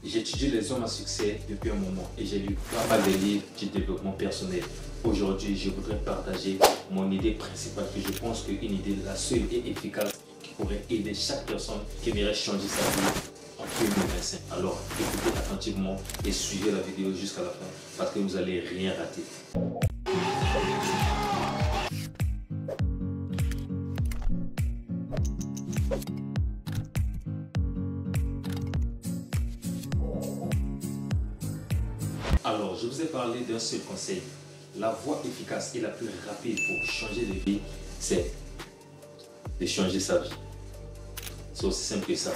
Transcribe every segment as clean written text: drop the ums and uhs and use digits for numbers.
J'étudie les hommes à succès depuis un moment et j'ai lu pas mal de livres de développement personnel. Aujourd'hui, je voudrais partager mon idée principale que je pense qu'une idée la seule et efficace qui pourrait aider chaque personne qui aimerait changer sa vie en 2025. Alors, écoutez attentivement et suivez la vidéo jusqu'à la fin parce que vous n'allez rien rater. Alors, je vous ai parlé d'un seul conseil. La voie efficace et la plus rapide pour changer de vie, c'est de changer sa vie. C'est aussi simple que ça.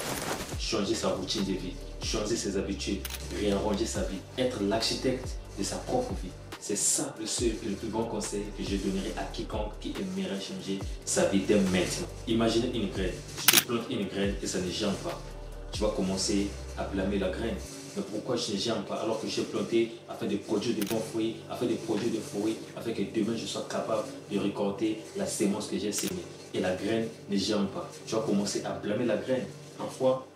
Changer sa routine de vie, changer ses habitudes, réarranger sa vie, être l'architecte de sa propre vie. C'est ça le seul et le plus bon conseil que je donnerai à quiconque qui aimerait changer sa vie dès maintenant. Imaginez une graine. Si tu plantes une graine et ça ne germe pas, tu vas commencer à blâmer la graine. Mais pourquoi je ne germe pas alors que j'ai planté afin de produire de bons fruits, afin de produire des fruits, afin que demain je sois capable de récolter la sémence que j'ai sémée. Et la graine ne germe pas. Tu vas commencer à blâmer la graine. Parfois,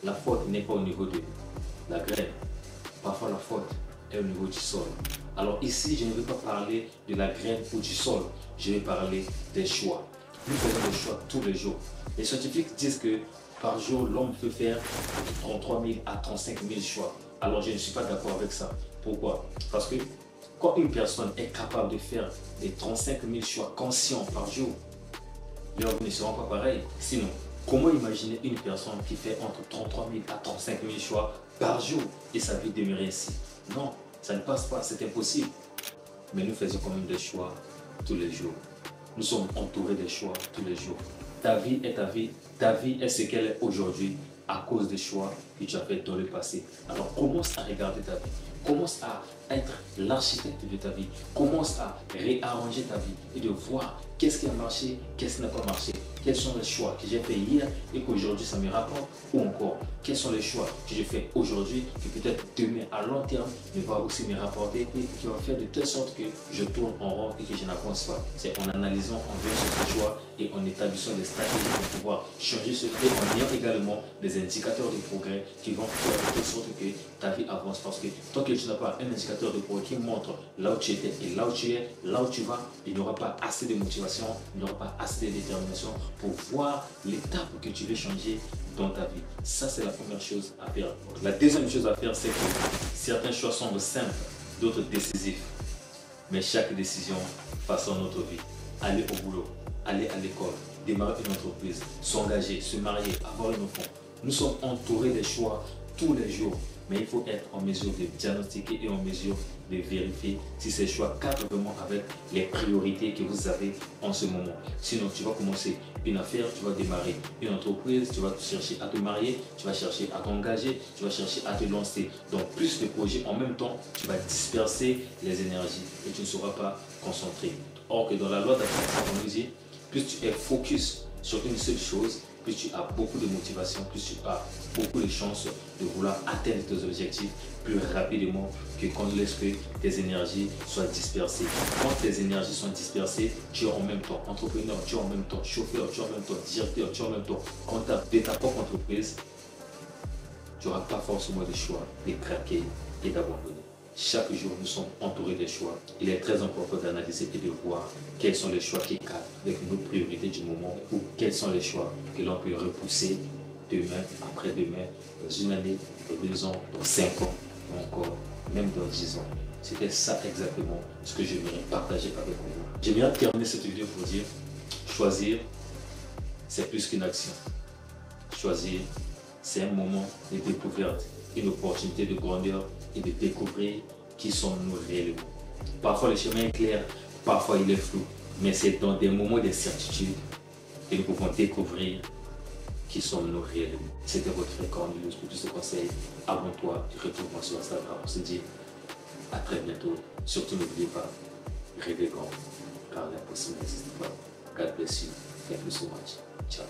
la faute n'est pas au niveau de la graine. Parfois, la faute est au niveau du sol. Alors ici, je ne vais pas parler de la graine ou du sol. Je vais parler des choix. Nous faisons des choix tous les jours. Les scientifiques disent que par jour, l'homme peut faire 33 000 à 35 000 choix. Alors, je ne suis pas d'accord avec ça. Pourquoi? Parce que quand une personne est capable de faire des 35 000 choix conscients par jour, leurs vies ne seront pas pareils. Sinon, comment imaginer une personne qui fait entre 33 000 à 35 000 choix par jour et sa vie demeurer ainsi? Non, ça ne passe pas, c'est impossible. Mais nous faisons quand même des choix tous les jours. Nous sommes entourés des choix tous les jours. Ta vie est ta vie. Ta vie est ce qu'elle est aujourd'hui à cause des choix que tu as fait dans le passé. Alors commence à regarder ta vie. Commence à être l'architecte de ta vie. Commence à réarranger ta vie et de voir qu'est-ce qui a marché, qu'est-ce qui n'a pas marché. Quels sont les choix que j'ai fait hier et qu'aujourd'hui ça me rapporte, ou encore quels sont les choix que j'ai fait aujourd'hui que peut-être demain à long terme ne va aussi me rapporter et qui va faire de telle sorte que je tourne en rond et que je n'avance pas. C'est en analysant, en veillant sur ces choix et en établissant des stratégies pour pouvoir changer ce fait, en ayant également des indicateurs de progrès qui vont faire de telle sorte que ta vie avance. Parce que tant que tu n'as pas un indicateur de progrès qui montre là où tu étais et là où tu es, là où tu vas, il n'y aura pas assez de motivation, il n'y aura pas assez de détermination pour voir l'étape que tu veux changer dans ta vie. Ça, c'est la première chose à faire. La deuxième chose à faire, c'est que certains choix semblent simples, d'autres décisifs. Mais chaque décision façonne notre vie. Aller au boulot, aller à l'école, démarrer une entreprise, s'engager, se marier, avoir un enfant. Nous sommes entourés des choix tous les jours. Mais il faut être en mesure de diagnostiquer et en mesure de vérifier si ces choix cadrent vraiment avec les priorités que vous avez en ce moment. Sinon, tu vas commencer une affaire, tu vas démarrer une entreprise, tu vas chercher à te marier, tu vas chercher à t'engager, tu vas chercher à te lancer dans plus de projets en même temps, tu vas disperser les énergies et tu ne seras pas concentré. Or que dans la loi d'attraction, on nous dit, plus tu es focus sur une seule chose, plus tu as beaucoup de motivation, plus tu as beaucoup de chances de vouloir atteindre tes objectifs plus rapidement que quand tu laisses que tes énergies soient dispersées. Quand tes énergies sont dispersées, tu es en même temps entrepreneur, tu es en même temps chauffeur, tu es en même temps directeur, tu es en même temps comptable de ta propre entreprise. Tu n'auras pas forcément le choix de craquer et d'abandonner. Chaque jour, nous sommes entourés des choix. Il est très important d'analyser et de voir quels sont les choix qui cadrent avec nos priorités du moment ou quels sont les choix que l'on peut repousser demain, après-demain, dans une année, dans 2 ans, dans 5 ans, ou encore, même dans 10 ans. C'était ça exactement ce que j'aimerais partager avec vous. J'aimerais terminer cette vidéo pour dire, choisir, c'est plus qu'une action. Choisir, c'est un moment de découverte, une opportunité de grandeur et de découvrir qui sommes-nous réellement. Parfois le chemin est clair, parfois il est flou, mais c'est dans des moments d'incertitude que nous pouvons découvrir qui sommes-nous réellement. C'était votre frère Cornelius. Pour tous ces conseils, abonne-toi, retrouve-moi sur Instagram. On se dit à très bientôt. Surtout n'oubliez pas, rêvez grand, car l'impossible n'existe pas. God bless you. Thank you so much. Ciao.